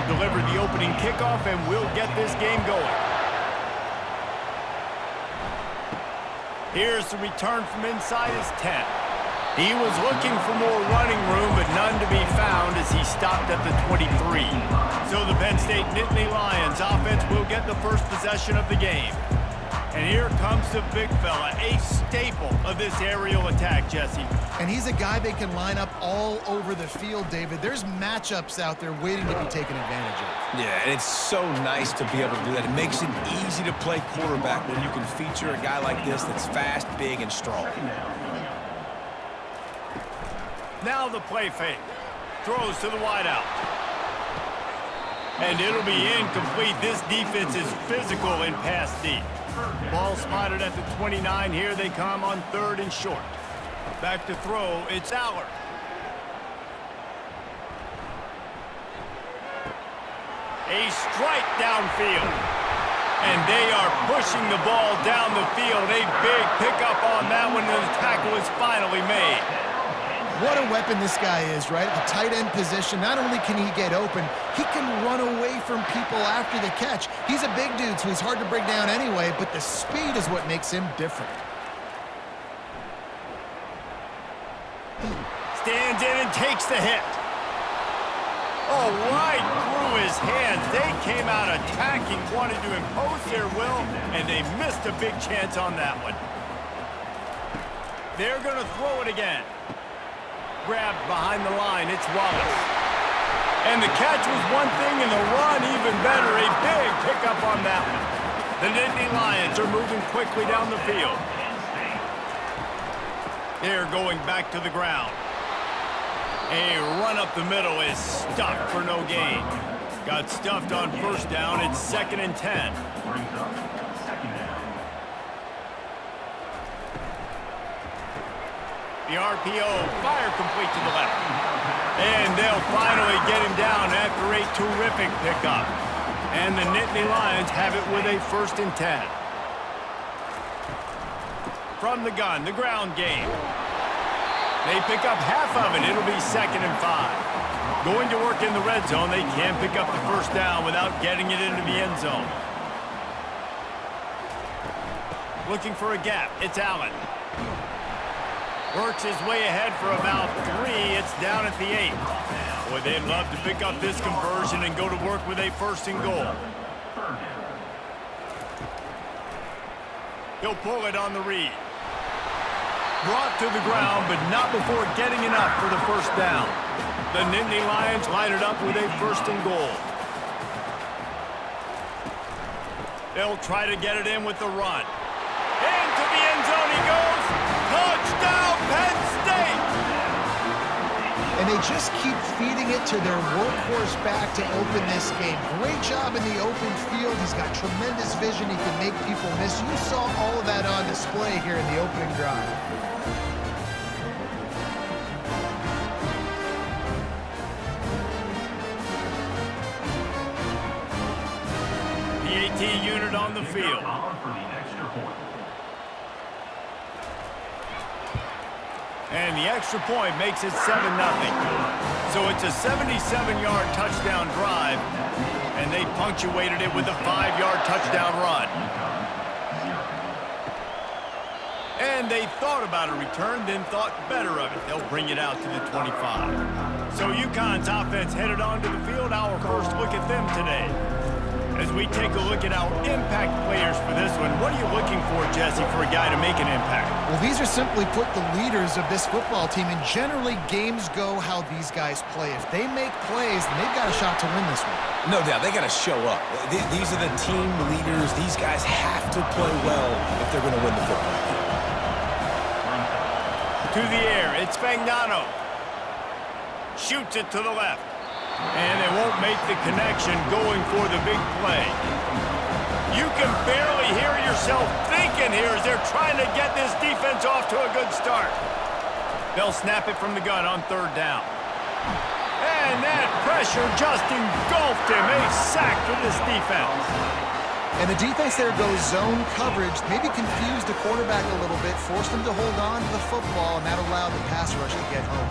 deliver the opening kickoff, and we'll get this game going. Here's the return from inside his 10. He was looking for more running room, but none to be found as he stopped at the 23. So the Penn State Nittany Lions offense will get the first possession of the game. And here comes the big fella, a staple of this aerial attack, Jesse. And he's a guy they can line up all over the field, David. There's matchups out there waiting to be taken advantage of. Yeah, and it's so nice to be able to do that. It makes it easy to play quarterback when you can feature a guy like this that's fast, big, and strong. Now the play fake. Throws to the wideout. And it'll be incomplete. This defense is physical in pass deep. Ball spotted at the 29. Here they come on 3rd and short. Back to throw. It's Aller. A strike downfield. And they are pushing the ball down the field. A big pickup on that one, and the tackle is finally made. What a weapon this guy is, right? At the tight end position, not only can he get open, he can run away from people after the catch. He's a big dude, so he's hard to break down anyway, but the speed is what makes him different. Stands in and takes the hit. Oh, right through his hands. They came out attacking, wanted to impose their will, and they missed a big chance on that one. They're going to throw it again. Grabbed behind the line, it's Wallace. And the catch was one thing, and the run even better. A big pickup on that one. The Nittany Lions are moving quickly down the field. They're going back to the ground. A run up the middle is stuck for no gain. Got stuffed on 1st down. It's 2nd and 10. The RPO, fire complete to the left. And they'll finally get him down after a terrific pickup. And the Nittany Lions have it with a 1st and 10. From the gun, the ground game. They pick up half of it. It'll be 2nd and 5. Going to work in the red zone. They can't pick up the 1st down without getting it into the end zone. Looking for a gap. It's Allen. Works his way ahead for about 3. It's down at the 8. Boy, they'd love to pick up this conversion and go to work with a 1st and goal. He'll pull it on the read. Brought to the ground, but not before getting enough for the 1st down. The Nittany Lions line it up with a 1st and goal. They'll try to get it in with the run. Into the end zone he goes. Touchdown, Penn State! And they just keep feeding it to their workhorse back to open this game. Great job in the open field. He's got tremendous vision. He can make people miss. You saw all of that on display here in the opening drive. The AT unit on the field. And the extra point makes it 7-0. So it's a 77-yard touchdown drive, and they punctuated it with a 5-yard touchdown run. And they thought about a return, then thought better of it. They'll bring it out to the 25. So UConn's offense headed onto the field. Our first look at them today. As we take a look at our impact players for this one, what are you looking for, Jesse, for a guy to make an impact? Well, these are simply put the leaders of this football team, and generally games go how these guys play. If they make plays, then they've got a shot to win this one. No doubt, they got to show up. These are the team leaders. These guys have to play well if they're going to win the football game. To the air, it's Fagnano. Shoots it to the left. And they won't make the connection going for the big play. You can barely hear yourself thinking here as they're trying to get this defense off to a good start. They'll snap it from the gun on 3rd down. And that pressure just engulfed him. A sack for this defense. And the defense there goes zone coverage, maybe confused the quarterback a little bit, forced him to hold on to the football, and that allowed the pass rush to get home.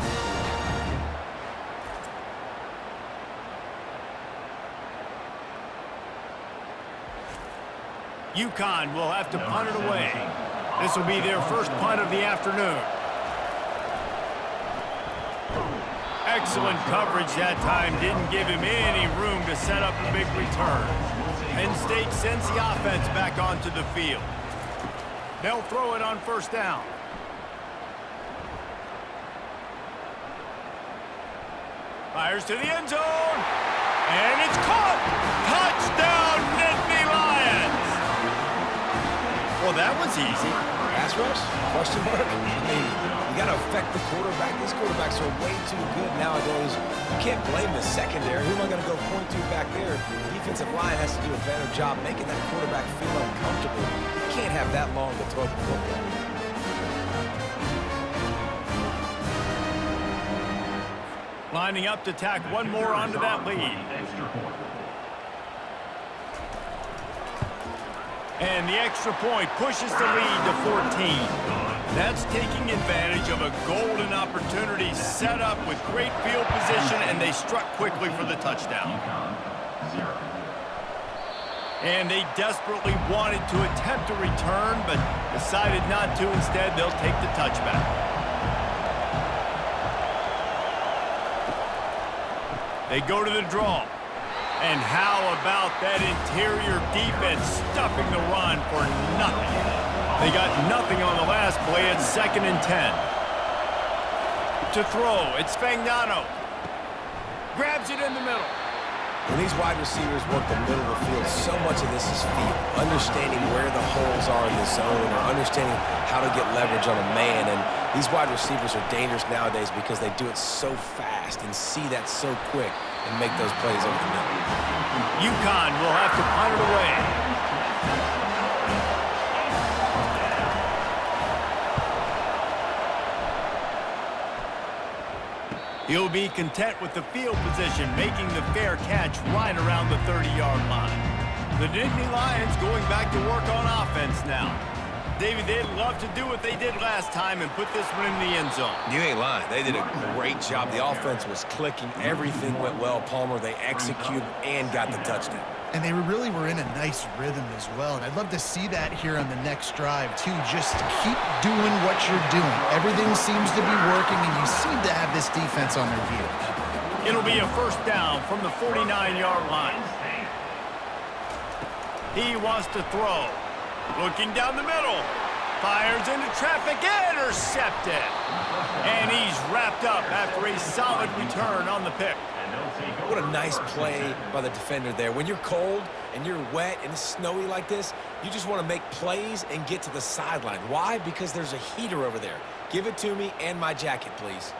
UCONN will have to punt it away. This will be their first punt of the afternoon. Excellent coverage that time. Didn't give him any room to set up a big return. Penn State sends the offense back onto the field. They'll throw it on first down. Fires to the end zone. And it's caught. Touchdown, Nittany Lions. Well, that was easy. Pass rush? Question mark? I mean, you got to affect the quarterback. These quarterbacks are way too good nowadays. You can't blame the secondary. Who am I going to go point to back there? The defensive line has to do a better job making that quarterback feel uncomfortable. You can't have that long to throw the football. Lining up to tack one more onto that lead. And the extra point pushes the lead to 14. That's taking advantage of a golden opportunity set up with great field position, and they struck quickly for the touchdown. And they desperately wanted to attempt a return, but decided not to. Instead, they'll take the touchback. They go to the draw. And how about that interior defense stuffing the run for nothing? They got nothing on the last play. It's 2nd and 10. To throw, it's Spagnano. Grabs it in the middle. When these wide receivers work the middle of the field, so much of this is feel. Understanding where the holes are in the zone or understanding how to get leverage on a man. And these wide receivers are dangerous nowadays because they do it so fast and see that so quick and make those plays over the middle. UCONN will have to punt it away. He'll be content with the field position, making the fair catch right around the 30-yard line. The Nittany Lions going back to work on offense now. David, they'd love to do what they did last time and put this one in the end zone. You ain't lying. They did a great job. The offense was clicking. Everything went well, Palmer. They executed and got the touchdown. And they really were in a nice rhythm as well. And I'd love to see that here on the next drive, too. Just keep doing what you're doing. Everything seems to be working, and you seem to have this defense on their heels. It'll be a first down from the 49-yard line. He wants to throw. Looking down the middle. Fires into traffic. Intercepted. And he's wrapped up after a solid return on the pick. What a nice play by the defender there. When you're cold and you're wet and it's snowy like this, you just want to make plays and get to the sideline. Why? Because there's a heater over there. Give it to me and my jacket, please.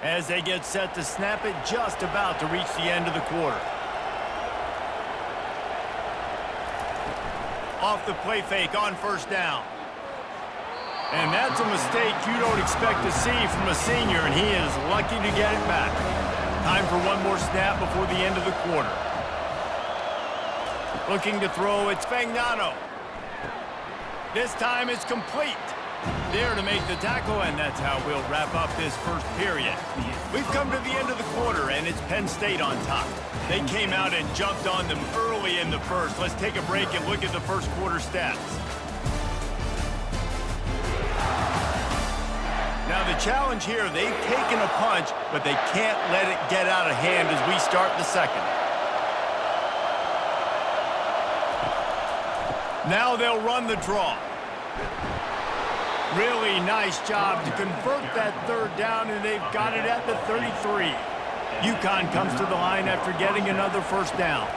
As they get set to snap it, just about to reach the end of the quarter. Off the play fake on first down. And that's a mistake you don't expect to see from a senior, and he is lucky to get it back. Time for one more snap before the end of the quarter. Looking to throw, it's Spagnano. This time it's complete. There to make the tackle, and that's how we'll wrap up this first period. We've come to the end of the quarter, and it's Penn State on top. They came out and jumped on them early in the first. Let's take a break and look at the first quarter stats. Now the challenge here, they've taken a punch, but they can't let it get out of hand as we start the second. Now they'll run the draw. Really nice job to convert that third down, and they've got it at the 33. UConn comes to the line after getting another first down.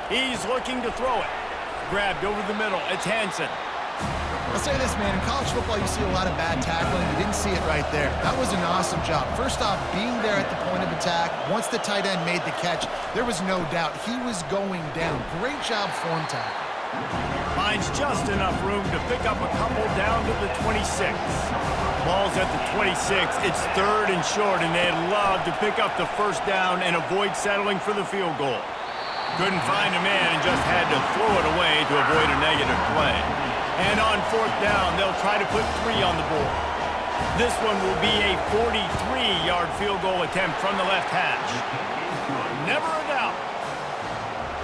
He's looking to throw it. Grabbed over the middle. It's Hansen. I'll say this, man. In college football, you see a lot of bad tackling. You didn't see it right there. That was an awesome job. First off, being there at the point of attack. Once the tight end made the catch, there was no doubt he was going down. Great job form tackle. Finds just enough room to pick up a couple down to the 26. Ball's at the 26. It's third and short, and they'd love to pick up the first down and avoid settling for the field goal. Couldn't find a man and just had to throw it away to avoid a negative play. And on fourth down, they'll try to put 3 on the board. This one will be a 43-yard field goal attempt from the left hash. Never a doubt.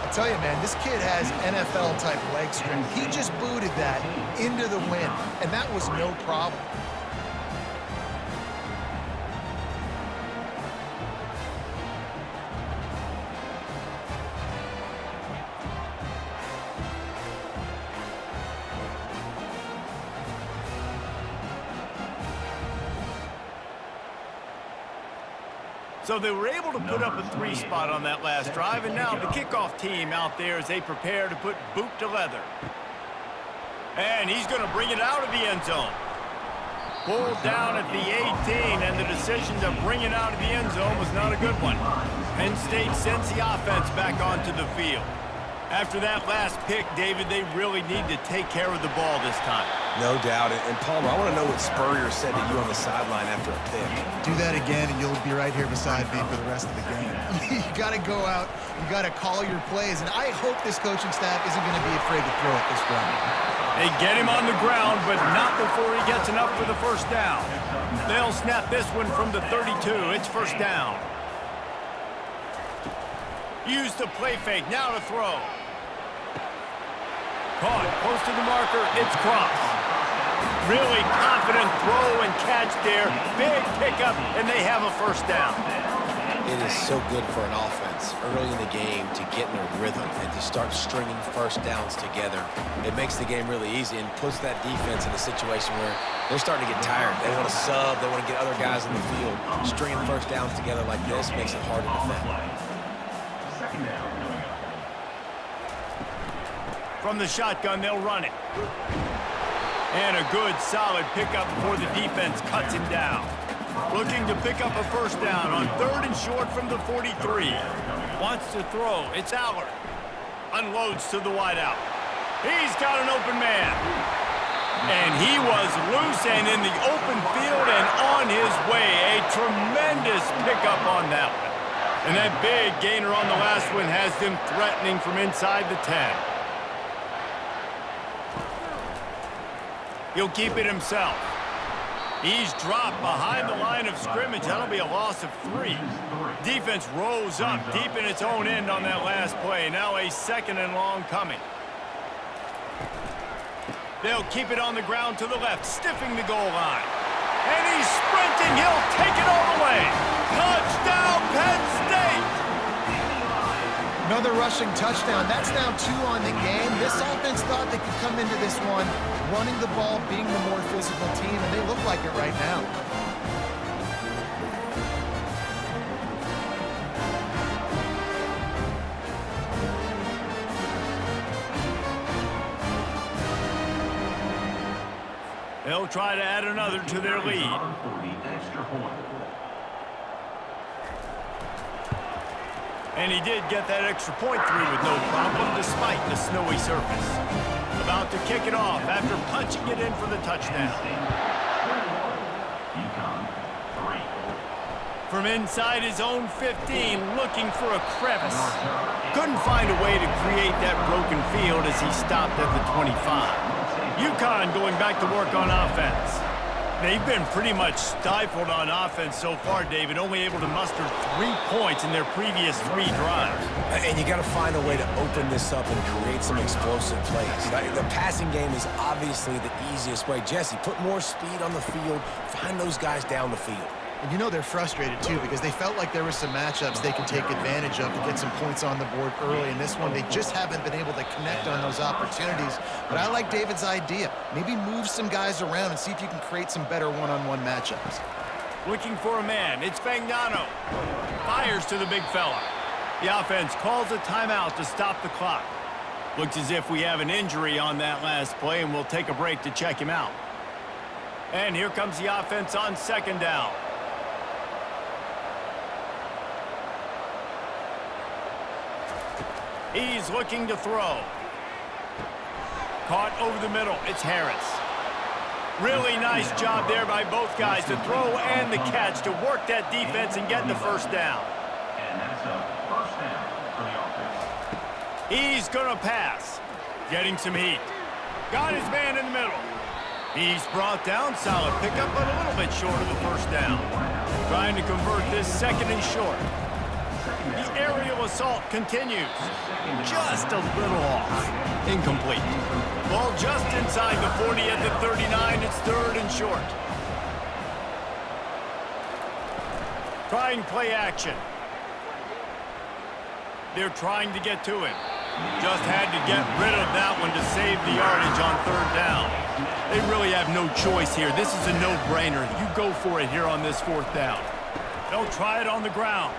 I tell you, man, this kid has NFL-type leg strength. He just booted that into the wind, and that was no problem. So they were able to put up a 3 spot on that last drive, and now the kickoff team out there as they prepare to put boot to leather. And he's going to bring it out of the end zone. Pulled down at the 18, and the decision to bring it out of the end zone was not a good one. Penn State sends the offense back onto the field. After that last pick, David, they really need to take care of the ball this time. No doubt. And Palmer, I want to know what Spurrier said to you on the sideline after a pick. Do that again, and you'll be right here beside me for the rest of the game. You got to go out. You got to call your plays, and I hope this coaching staff isn't going to be afraid to throw it this run. They get him on the ground, but not before he gets enough for the first down. They'll snap this one from the 32. It's first down. Use the play fake. Now to throw. Caught close to the marker. It's cross. Really confident throw and catch there. Big pickup, and they have a first down. It is so good for an offense early in the game to get in a rhythm and to start stringing first downs together. It makes the game really easy and puts that defense in a situation where they're starting to get tired. They want to sub. They want to get other guys in the field. Stringing first downs together like this makes it hard to defend. From the shotgun, they'll run it. And a good, solid pickup before the defense cuts him down. Looking to pick up a first down on 3rd and short from the 43. Wants to throw. It's Allard. Unloads to the wideout. He's got an open man. And he was loose and in the open field and on his way. A tremendous pickup on that one. And that big gainer on the last one has them threatening from inside the 10. He'll keep it himself. He's dropped behind the line of scrimmage. That'll be a loss of 3. Defense rolls up deep in its own end on that last play. Now a 2nd and long coming. They'll keep it on the ground to the left, stiffing the goal line. And he's sprinting. He'll take it all the way. Touchdown, Penn State! Another rushing touchdown. That's now 2 on the game. This offense thought they could come into this one running the ball, being the more physical team, and they look like it right now. They'll try to add another to their lead. And he did get that extra point through with no problem, despite the snowy surface. About to kick it off after punching it in for the touchdown. From inside his own 15, looking for a crevice. Couldn't find a way to create that broken field as he stopped at the 25. UCONN going back to work on offense. They've been pretty much stifled on offense so far, David, only able to muster 3 points in their previous 3 drives. And you got to find a way to open this up and create some explosive plays. The passing game is obviously the easiest way. Jesse, put more speed on the field, find those guys down the field. And you know they're frustrated, too, because they felt like there were some matchups they could take advantage of to get some points on the board early. In this one, they just haven't been able to connect on those opportunities. But I like David's idea. Maybe move some guys around and see if you can create some better one-on-one matchups. Looking for a man. It's Fagnano. Fires to the big fella. The offense calls a timeout to stop the clock. Looks as if we have an injury on that last play, and we'll take a break to check him out. And here comes the offense on 2nd down. He's looking to throw. Caught over the middle. It's Harris. Really nice job there by both guys to throw and the catch to work that defense and get the first down. And that's a first down for the offense. He's going to pass. Getting some heat. Got his man in the middle. He's brought down, solid pickup, but a little bit short of the first down. Trying to convert this second and short. The aerial assault continues. Just a little off. Incomplete. Ball just inside the 40 at the 39. It's third and short. Trying play action. They're trying to get to him. Just had to get rid of that one to save the yardage on third down. They really have no choice here. This is a no-brainer. You go for it here on this fourth down. They'll try it on the ground.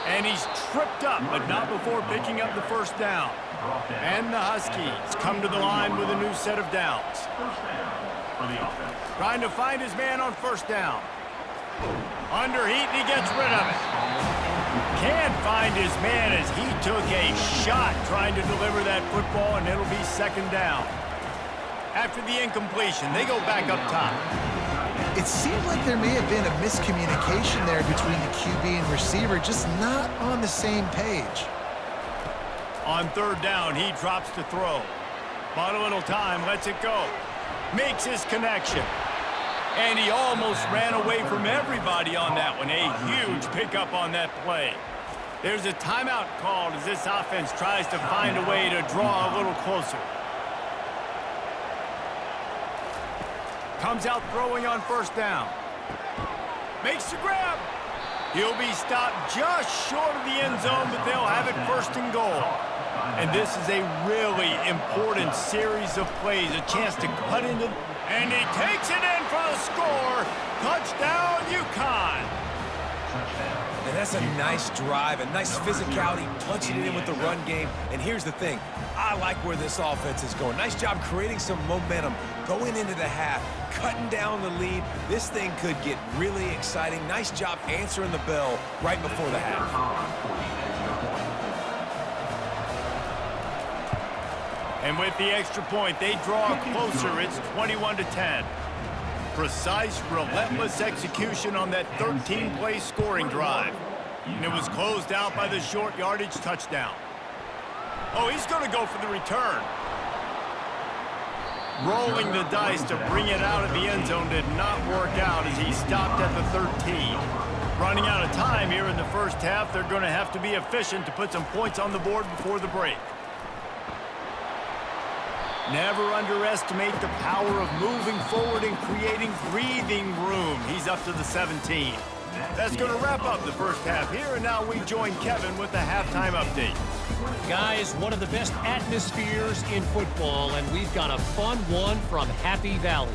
And he's tripped up, but not before picking up the first down. And the Huskies come to the line with a new set of downs. Trying to find his man on first down. Under heat, and he gets rid of it. Can't find his man as he took a shot trying to deliver that football, and it'll be second down. After the incompletion, they go back up top. It seemed like there may have been a miscommunication there between the QB and receiver, just not on the same page. On third down, he drops to throw. Bought a little time, lets it go. Makes his connection. And he almost ran away from everybody on that one. A huge pickup on that play. There's a timeout called as this offense tries to find a way to draw a little closer. Comes out throwing on first down. Makes the grab. He'll be stopped just short of the end zone, but they'll have it first and goal. And this is a really important series of plays, a chance to cut into... And he takes it in for the score. Touchdown, UConn. And that's a nice drive, a nice physicality, punching it in with the run game. And here's the thing. I like where this offense is going. Nice job creating some momentum, going into the half, cutting down the lead. This thing could get really exciting. Nice job answering the bell right before the half. And with the extra point, they draw closer. It's 21-10. Precise, relentless execution on that 13-play scoring drive. And it was closed out by the short yardage touchdown. Oh, he's going to go for the return. Rolling the dice to bring it out of the end zone did not work out as he stopped at the 13. Running out of time here in the first half, they're going to have to be efficient to put some points on the board before the break. Never underestimate the power of moving forward and creating breathing room. He's up to the 17. That's going to wrap up the first half here, and now we join Kevin with the halftime update. Guys, one of the best atmospheres in football, and we've got a fun one from Happy Valley.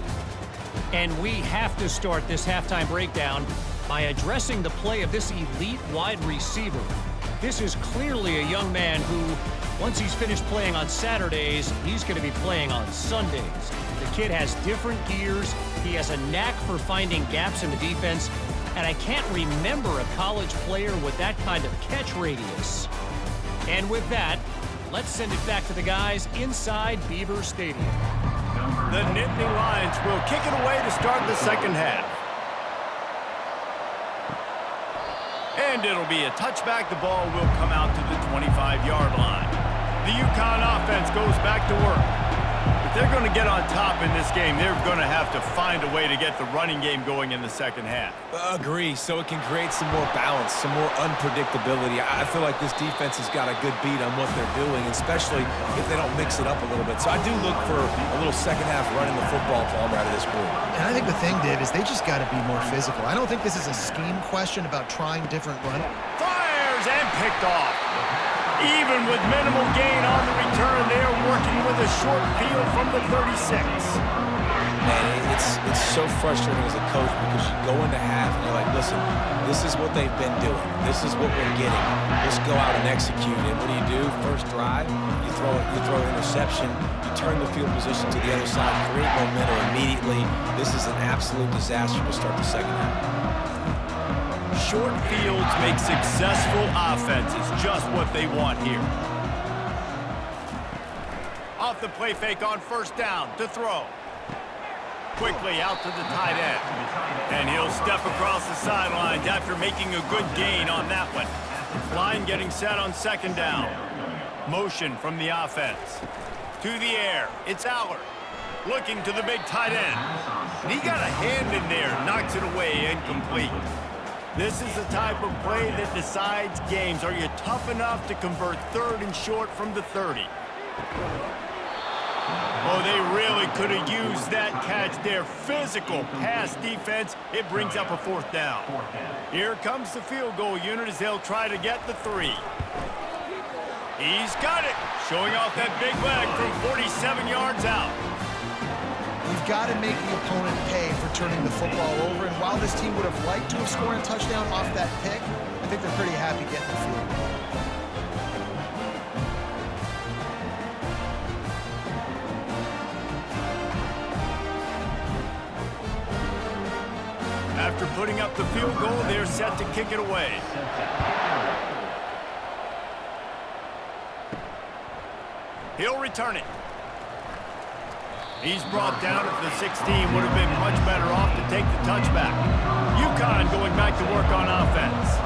And we have to start this halftime breakdown by addressing the play of this elite wide receiver. This is clearly a young man who, once he's finished playing on Saturdays, he's going to be playing on Sundays. The kid has different gears. He has a knack for finding gaps in the defense. And I can't remember a college player with that kind of catch radius. And with that, let's send it back to the guys inside Beaver Stadium. The Nittany Lions will kick it away to start the second half. And it'll be a touchback. The ball will come out to the 25-yard line. The UConn offense goes back to work. If they're going to get on top in this game, they're going to have to find a way to get the running game going in the second half. Agree, so it can create some more balance, some more unpredictability. I feel like this defense has got a good beat on what they're doing, especially if they don't mix it up a little bit. So I do look for a little second half running the football Palmer out of this group. And I think the thing, Dave, is they just got to be more physical. I don't think this is a scheme question about trying different run. Fires and picked off. Even with minimal gain on the return, they're working with a short field from the 36. Man, it's so frustrating as a coach because you go into half and you're like, listen, this is what they've been doing. This is what we're getting. Let's go out and execute. And what do? First drive, you throw an interception, you turn the field position to the other side, create momentum immediately. This is an absolute disaster to start the second half. Short fields make successful offenses, just what they want here. Off the play fake on first down to throw. Quickly out to the tight end. And he'll step across the sidelines after making a good gain on that one. Line getting set on second down. Motion from the offense. To the air, it's Allard. Looking to the big tight end. And he got a hand in there, knocks it away, incomplete. This is the type of play that decides games. Are you tough enough to convert 3rd and short from the 30? Oh, they really could have used that catch there. Physical pass defense. It brings up a 4th down. Here comes the field goal unit as they'll try to get the 3. He's got it. Showing off that big leg from 47 yards out. You've got to make the opponent pay for turning the football over. And while this team would have liked to have scored a touchdown off that pick, I think they're pretty happy getting the field goal. After putting up the field goal, they're set to kick it away. He'll return it. He's brought down at the 16. Would have been much better off to take the touchback. UConn going back to work on offense.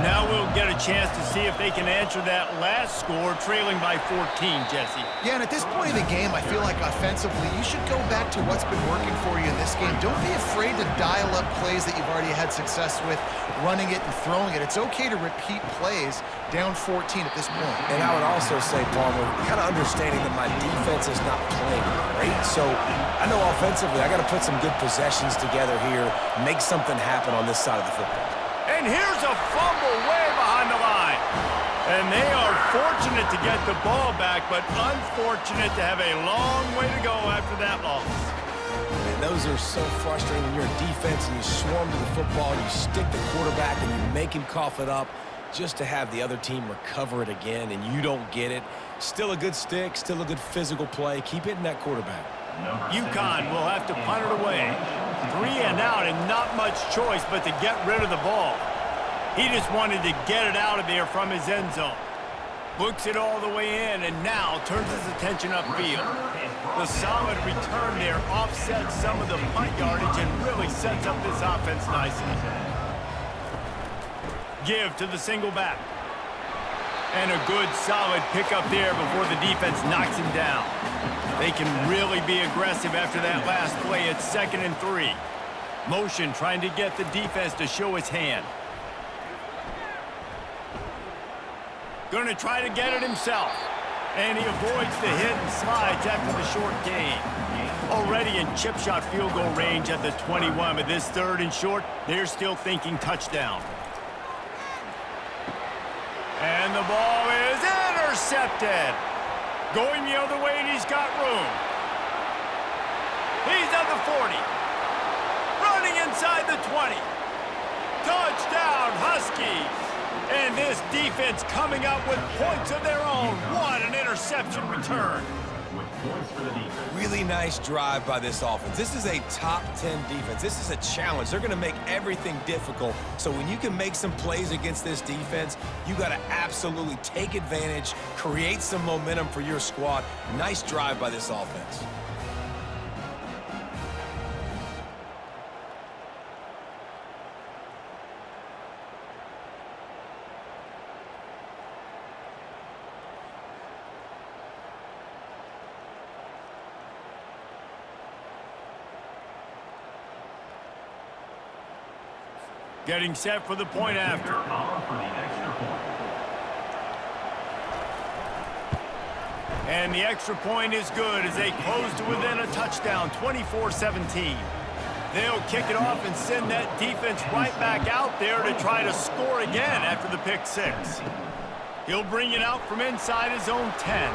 Now we'll get a chance to see if they can answer that last score, trailing by 14, Jesse. Yeah, and at this point of the game, I feel like offensively, you should go back to what's been working for you in this game. Don't be afraid to dial up plays that you've already had success with, running it and throwing it. It's okay to repeat plays down 14 at this point. And I would also say, Palmer, kind of understanding that my defense is not playing great. So I know offensively, I got to put some good possessions together here, make something happen on this side of the football. And here's a fumble way behind the line. And they are fortunate to get the ball back, but unfortunate to have a long way to go after that loss. And those are so frustrating when you're a defense and you swarm to the football, and you stick the quarterback and you make him cough it up just to have the other team recover it again and you don't get it. Still a good stick, still a good physical play. Keep hitting that quarterback. UConn will have to punt it away. 3 and out and not much choice but to get rid of the ball. He just wanted to get it out of there from his end zone. Books it all the way in and now turns his attention upfield. The solid return there offsets some of the punt yardage and really sets up this offense nicely. Give to the single back. And a good solid pickup there before the defense knocks him down. They can really be aggressive after that last play. It's 2nd and 3. Motion trying to get the defense to show his hand. Going to try to get it himself. And he avoids the hit and slides after the short gain. Already in chip shot field goal range at the 21, but this 3rd and short, they're still thinking touchdown. And the ball is intercepted. Going the other way, and he's got room. He's at the 40. Running inside the 20. Touchdown, Huskies. And this defense coming up with points of their own. What an interception return. Really nice drive by this offense. This is a top 10 defense. This is a challenge. They're going to make everything difficult. So when you can make some plays against this defense, you got to absolutely take advantage, create some momentum for your squad. Nice drive by this offense. Getting set for the point after. And the extra point is good as they close to within a touchdown, 24-17. They'll kick it off and send that defense right back out there to try to score again after the pick 6. He'll bring it out from inside his own 10.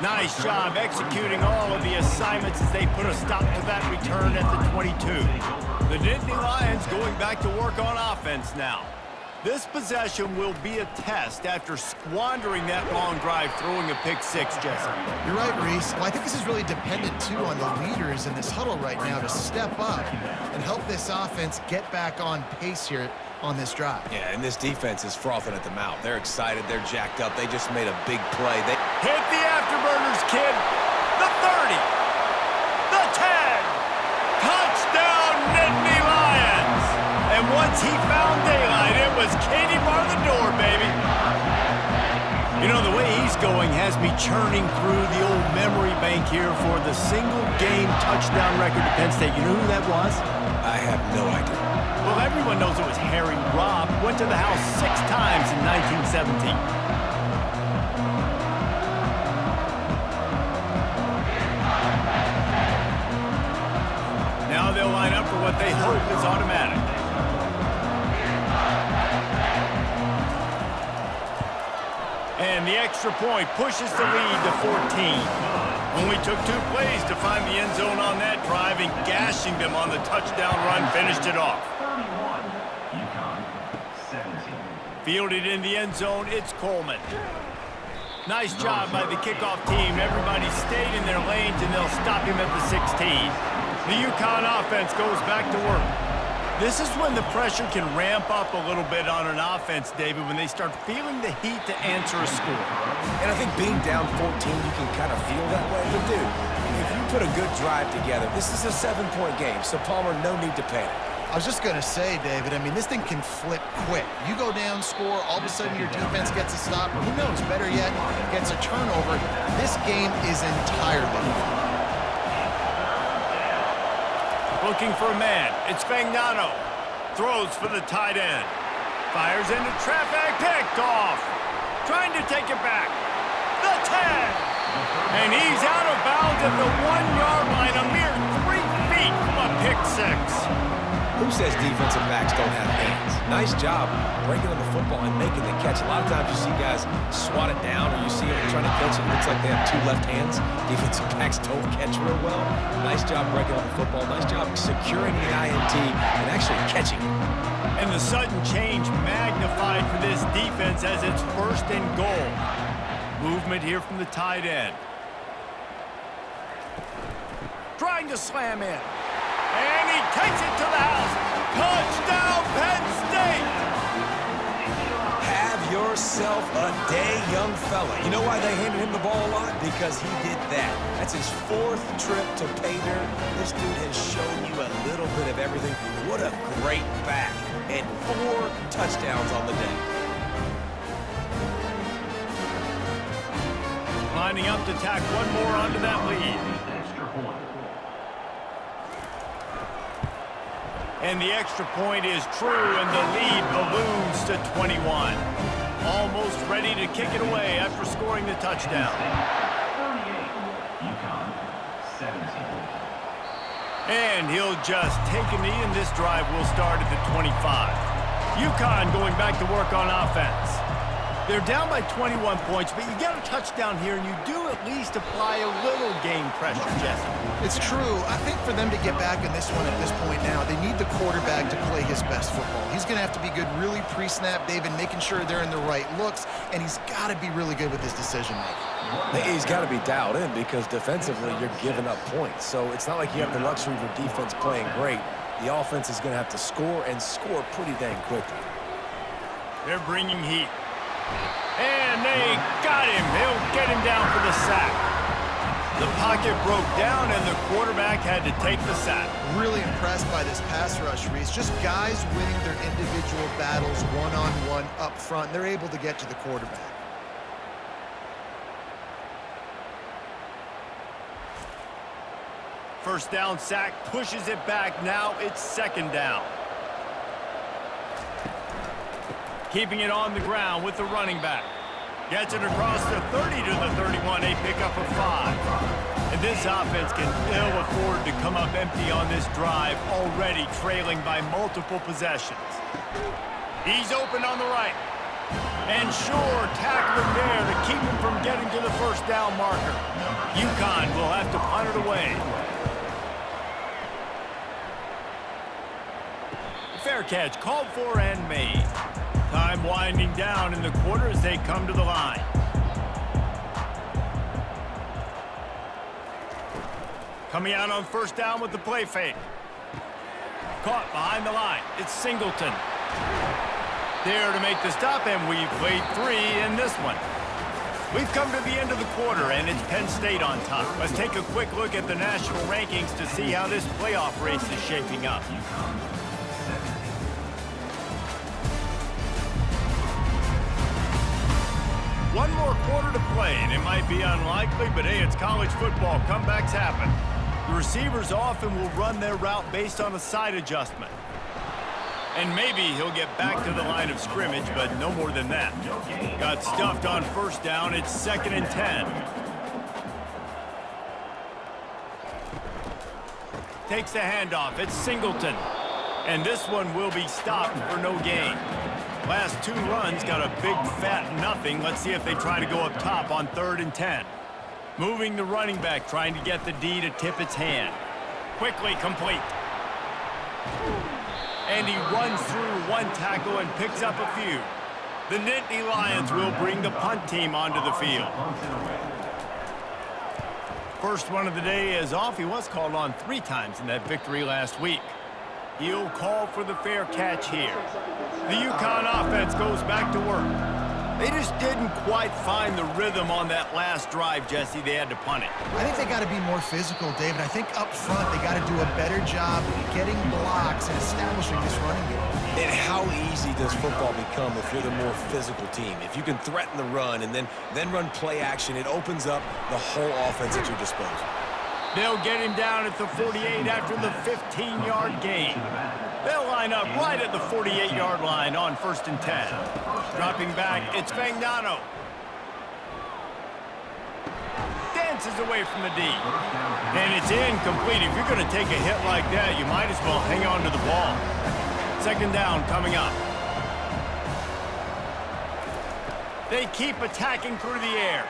Nice job executing all of the assignments as they put a stop to that return at the 22. The Nittany Lions going back to work on offense now. This possession will be a test after squandering that long drive throwing a pick 6, Jesse. You're right, Reese. Well, I think this is really dependent, too, on the leaders in this huddle right now to step up and help this offense get back on pace here on this drive. Yeah, and this defense is frothing at the mouth. They're excited. They're jacked up. They just made a big play. They hit the afterburners, kid. The 30. The 10. Touchdown, Nittany Lions. And once he found daylight, it was Katie bar the door, baby. You know, the way he's going has me churning through the old memory bank here for the single-game touchdown record at Penn State. You know who that was? I have no idea. Well, everyone knows it was Harry Robb. Went to the house 6 times in 1917. Now they'll line up for what they hope is automatic. And the extra point pushes the lead to 14. Only took 2 plays to find the end zone on that drive, and gashing them on the touchdown run finished it off. 31, UConn 17. Fielded in the end zone, it's Coleman. Nice job by the kickoff team. Everybody stayed in their lanes, and they'll stop him at the 16. The UConn offense goes back to work. This is when the pressure can ramp up a little bit on an offense, David, when they start feeling the heat to answer a score. And I think being down 14, you can kind of feel that way. But, dude, if you put a good drive together, this is a 7-point game, so Palmer, no need to panic. I was just going to say, David, I mean, this thing can flip quick. You go down, score, all of a sudden your defense gets a stop, or who knows, better yet, gets a turnover. This game is entirely Looking for a man. It's Fagnano. Throws for the tight end. Fires into traffic. Picked off. Trying to take it back. The 10. And he's out of bounds at the 1-yard line. A mere 3 feet from a pick 6. Who says defensive backs don't have hands? Nice job breaking on the football and making the catch. A lot of times you see guys swat it down, or you see them trying to catch it. It looks like they have 2 left hands. Defensive backs don't catch real well. Nice job breaking on the football. Nice job securing the INT and actually catching it. And the sudden change magnified for this defense as it's 1st and goal. Movement here from the tight end. Trying to slam in. And he takes it to the house. Touchdown, Penn State! Have yourself a day, young fella. You know why they handed him the ball a lot? Because he did that. That's his 4th trip to pay dirt. This dude has shown you a little bit of everything. What a great back. And 4 touchdowns on the day. Lining up to tack one more onto that lead. Extra point. And the extra point is true, and the lead balloons to 21. Almost ready to kick it away after scoring the touchdown. 38, UConn 17. And he'll just take a knee, and this drive will start at the 25. UConn going back to work on offense. They're down by 21 points, but you get a touchdown here, and you do at least apply a little game pressure, Jesse. It's true. I think for them to get back in this one at this point now, they need the quarterback to play his best football. He's going to have to be good really pre-snap, David, making sure they're in the right looks, and he's got to be really good with his decision-making. He's got to be dialed in because defensively you're giving up points. So it's not like you have the luxury of your defense playing great. The offense is going to have to score and score pretty dang quickly. They're bringing heat. And they got him. They'll get him down for the sack. The pocket broke down, and the quarterback had to take the sack. Really impressed by this pass rush, Reese. Just guys winning their individual battles one-on-one up front. They're able to get to the quarterback. First down sack pushes it back. Now it's 2nd down. Keeping it on the ground with the running back. Gets it across the 30 to the 31, a pickup of 5. And this offense can ill afford to come up empty on this drive, already trailing by multiple possessions. He's open on the right. And sure, tackling there to keep him from getting to the 1st down marker. UConn will have to punt it away. Fair catch called for and made. Time winding down in the quarter as they come to the line. Coming out on 1st down with the play fake. Caught behind the line. It's Singleton. There to make the stop, and we've played 3 in this one. We've come to the end of the quarter, and it's Penn State on top. Let's take a quick look at the national rankings to see how this playoff race is shaping up. One more quarter to play, and it might be unlikely, but hey, it's college football. Comebacks happen. The receivers often will run their route based on a side adjustment. And maybe he'll get back to the line of scrimmage, but no more than that. Got stuffed on first down. It's 2nd and 10. Takes the handoff. It's Singleton. And this one will be stopped for no gain. Last 2 runs got a big fat nothing. Let's see if they try to go up top on 3rd and 10. Moving the running back, trying to get the D to tip its hand. Quickly complete. And he runs through 1 tackle and picks up a few. The Nittany Lions will bring the punt team onto the field. First one of the day is off. He was called on 3 times in that victory last week. He'll call for the fair catch here. The UConn offense goes back to work. They just didn't quite find the rhythm on that last drive, Jesse. They had to punt it. I think they got to be more physical, David. I think up front they got to do a better job getting blocks and establishing this running game. And how easy does football become if you're the more physical team? If you can threaten the run and then run play action, it opens up the whole offense at your disposal. They'll get him down at the 48 after the 15-yard gain. They'll line up right at the 48-yard line on 1st and 10. Dropping back, it's Fagnano. Dances away from the D. And it's incomplete. If you're going to take a hit like that, you might as well hang on to the ball. 2nd down coming up. They keep attacking through the air.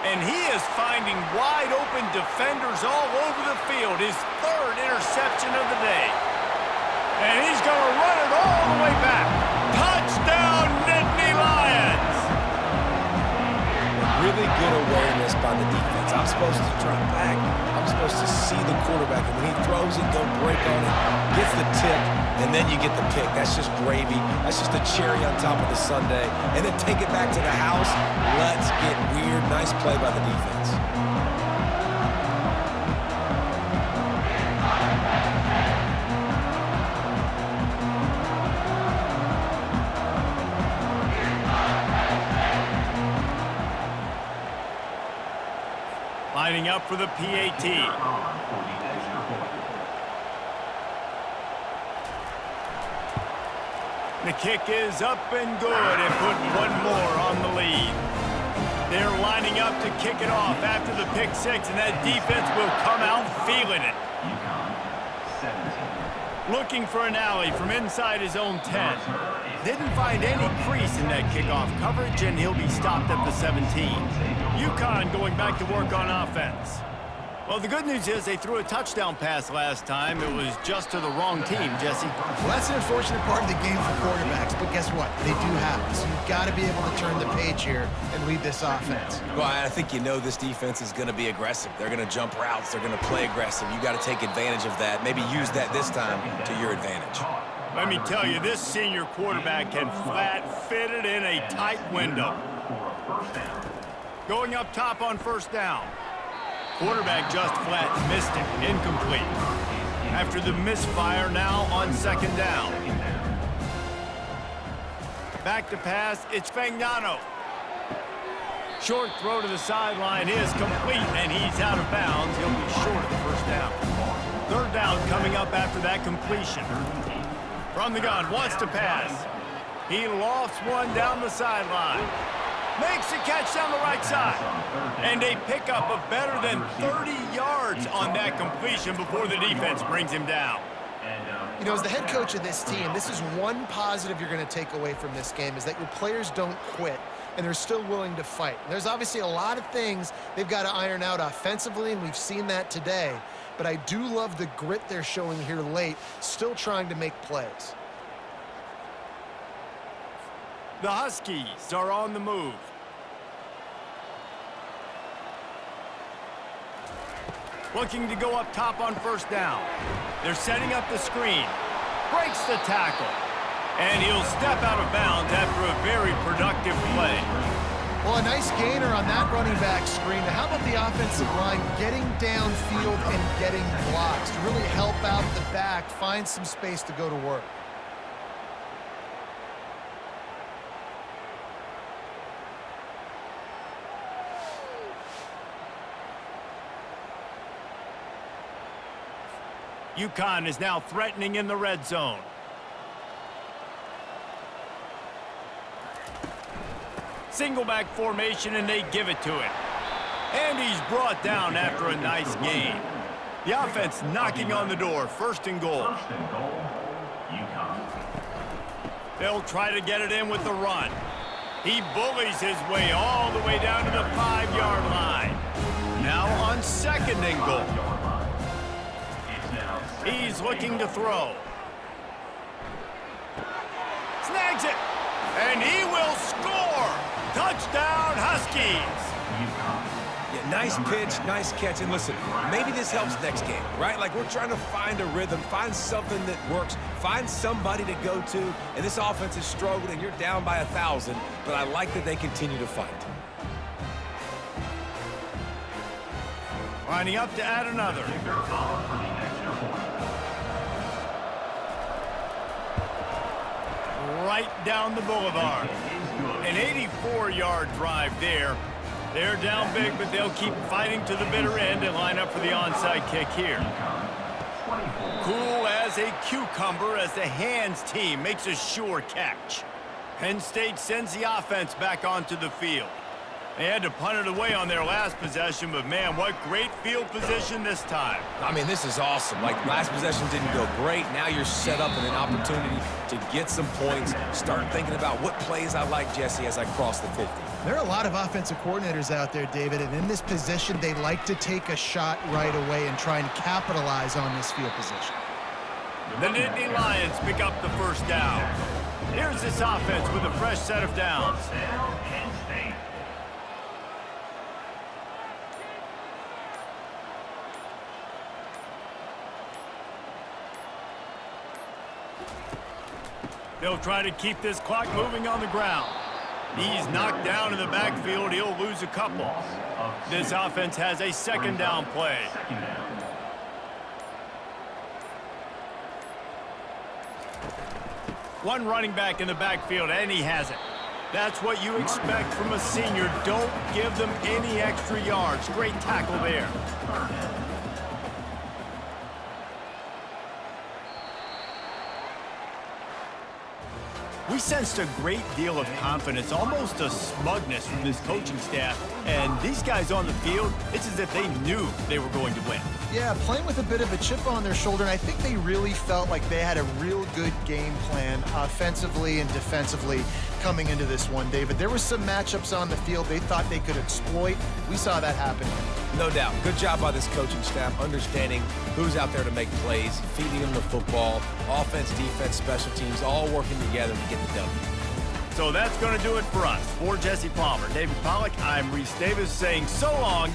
And he is finding wide-open defenders all over the field. His 3rd interception of the day. And he's going to run it all the way back. Touchdown, Nittany Lions! Really good awareness by the defense. I'm supposed to drop back. I'm supposed to see the quarterback. And when he throws it, go break on it, gets the tip, and then you get the pick. That's just gravy. That's just a cherry on top of the sundae. And then take it back to the house. Let's get weird. Nice play by the defense. Lining up for the PAT. The kick is up and good and put 1 more on the lead. They're lining up to kick it off after the pick 6, and that defense will come out feeling it. Looking for an alley from inside his own 10. Didn't find any crease in that kickoff coverage, and he'll be stopped at the 17. UConn going back to work on offense. Well, the good news is they threw a touchdown pass last time. It was just to the wrong team, Jesse. Well, that's an unfortunate part of the game for quarterbacks, but guess what? They do happen. So you've got to be able to turn the page here and lead this offense. Well, I think you know this defense is going to be aggressive. They're going to jump routes. They're going to play aggressive. You got to take advantage of that. Maybe use that this time to your advantage. Let me tell you, this senior quarterback can flat fit it in a tight window. Going up top on 1st down. Quarterback just flat missed it. Incomplete. After the misfire, now on 2nd down. Back to pass, it's Fagnano. Short throw to the sideline is complete, and he's out of bounds. He'll be short of the 1st down. 3rd down coming up after that completion. From the gun, wants to pass. He lofts one down the sideline. Makes the catch down the right side. And they pick up a better than 30 yards on that completion before the defense brings him down. You know, as the head coach of this team, this is one positive you're going to take away from this game, is that your players don't quit, and they're still willing to fight. There's obviously a lot of things they've got to iron out offensively, and we've seen that today. But I do love the grit they're showing here late, still trying to make plays. The Huskies are on the move. Looking to go up top on 1st down. They're setting up the screen. Breaks the tackle. And he'll step out of bounds after a very productive play. Well, a nice gainer on that running back screen. Now, how about the offensive line getting downfield and getting blocks to really help out the back, find some space to go to work? UConn is now threatening in the red zone. Single back formation, and they give it to him. And he's brought down after a nice gain. The offense knocking on the door, 1st and goal. First and goal, UConn. They'll try to get it in with the run. He bullies his way all the way down to the 5-yard line. Now on 2nd and goal. He's looking to throw. Snags it. And he will score. Touchdown, Huskies. Yeah, nice pitch, nice catch. And listen, maybe this helps next game, right? Like, we're trying to find a rhythm, find something that works, find somebody to go to. And this offense is struggling. You're down by 1,000, but I like that they continue to fight. Lining up to add another. Right down the boulevard. An 84-yard drive there. They're down big, but they'll keep fighting to the bitter end and line up for the onside kick here. Cool as a cucumber as the hands team makes a sure catch. Penn State sends the offense back onto the field. They had to punt it away on their last possession, but man, what great field position this time. I mean, this is awesome. Like, last possession didn't go great. Now you're set up in an opportunity to get some points. Start thinking about what plays I like, Jesse, as I cross the 50. There are a lot of offensive coordinators out there, David, and in this position, they like to take a shot right away and try and capitalize on this field position. The Nittany Lions pick up the 1st down. Here's this offense with a fresh set of downs. They'll try to keep this clock moving on the ground. He's knocked down in the backfield. He'll lose a couple. This offense has a 2nd down play. One running back in the backfield, and he has it. That's what you expect from a senior. Don't give them any extra yards. Great tackle there. We sensed a great deal of confidence, almost a smugness from this coaching staff. And these guys on the field, it's as if they knew they were going to win. Yeah, playing with a bit of a chip on their shoulder, and I think they really felt like they had a real good game plan offensively and defensively coming into this one, David. There were some matchups on the field they thought they could exploit. We saw that happen. No doubt. Good job by this coaching staff, understanding who's out there to make plays, feeding them the football, offense, defense, special teams, all working together to get the W. So that's going to do it for us. For Jesse Palmer, David Pollack, I'm Reese Davis saying so long.